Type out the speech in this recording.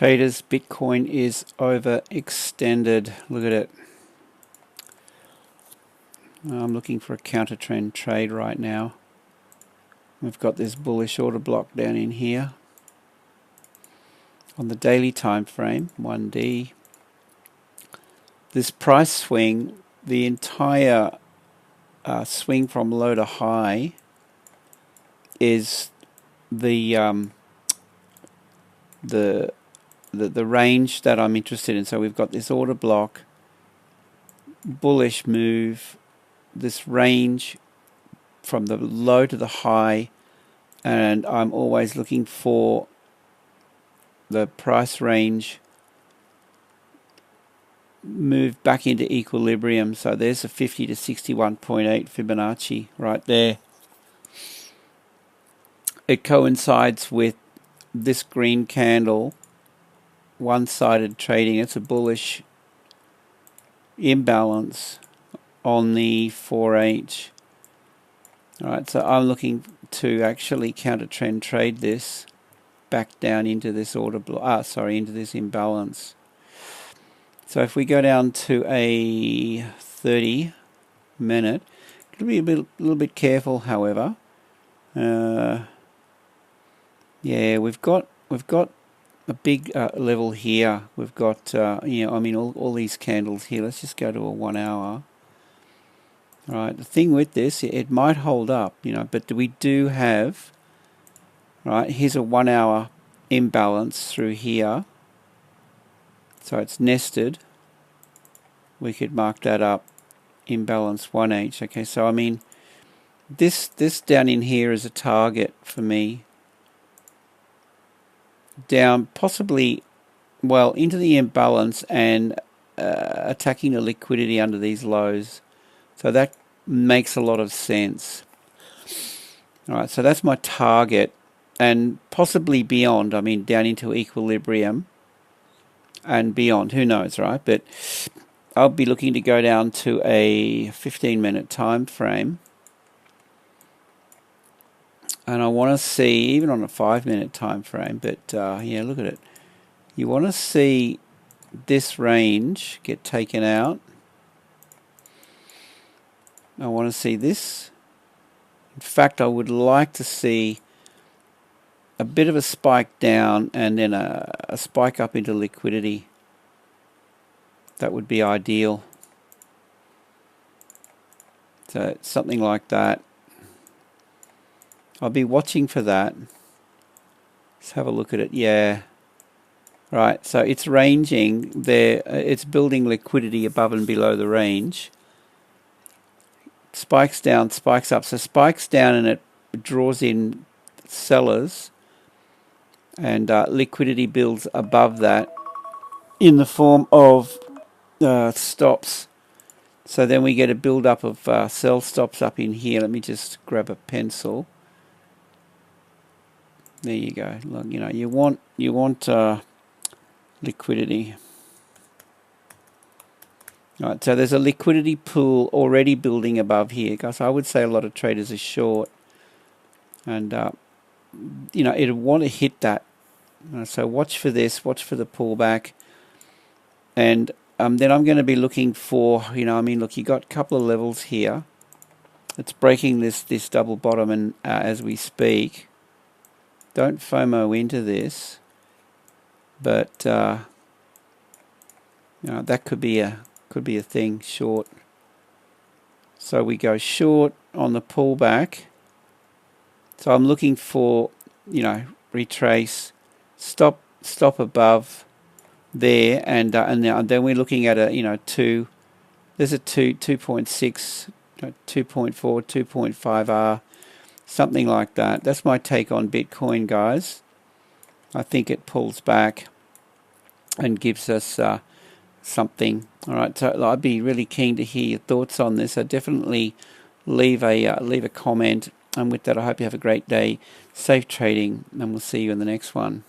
Traders, Bitcoin is overextended. Look at it. I'm looking for a counter trend trade right now. We've got this bullish order block down in here on the daily time frame, 1D. This price swing, the entire swing from low to high is the range that I'm interested in. So we've got this order block, bullish move, this range from the low to the high, and I'm always looking for the price range move back into equilibrium. So there's a 50 to 61.8 Fibonacci right there. It coincides with this green candle, one-sided trading. It's a bullish imbalance on the 4H. Alright, so I'm looking to actually counter trend trade this back down into this order block, into this imbalance. So if we go down to a 30-minute, it'll be a little bit careful, however. Yeah, we've got a big level here. We've got all these candles here. Let's just go to a 1 hour. Right, the thing with this, it might hold up, but we do have, right, here's a 1 hour imbalance through here. So it's nested. We could mark that up, imbalance 1H. Okay, so I mean, this down in here is a target for me. Down possibly, well, into the imbalance and attacking the liquidity under these lows. So that makes a lot of sense. All right, so that's my target, and possibly beyond. I mean, down into equilibrium and beyond. Who knows, right? But I'll be looking to go down to a 15-minute time frame. And I want to see, even on a 5-minute time frame, but yeah, look at it. You want to see this range get taken out. I want to see this. In fact, I would like to see a bit of a spike down and then a spike up into liquidity. That would be ideal. So something like that. I'll be watching for that. Let's have a look at it. Yeah. Right, so it's ranging there. It's building liquidity above and below the range. Spikes down, spikes up. So spikes down and it draws in sellers, and liquidity builds above that in the form of stops. So then we get a build up of sell stops up in here. Let me just grab a pencil. There you go. Look, you want liquidity. Right, so there's a liquidity pool already building above here, guys. I would say a lot of traders are short, and it'll want to hit that. So watch for this. Watch for the pullback, and then I'm going to be looking for, look, you got a couple of levels here. It's breaking this double bottom, and as we speak, don't FOMO into this, but that could be a thing, short. So we go short on the pullback. So I'm looking for, retrace, stop above there, and then we're looking at a, 2. There's a 2.6, 2.4, 2.5 R, something like that. That's my take on Bitcoin, guys. I think it pulls back and gives us something. All right, so I'd be really keen to hear your thoughts on this. So definitely leave a comment. And with that, I hope you have a great day. Safe trading, and we'll see you in the next one.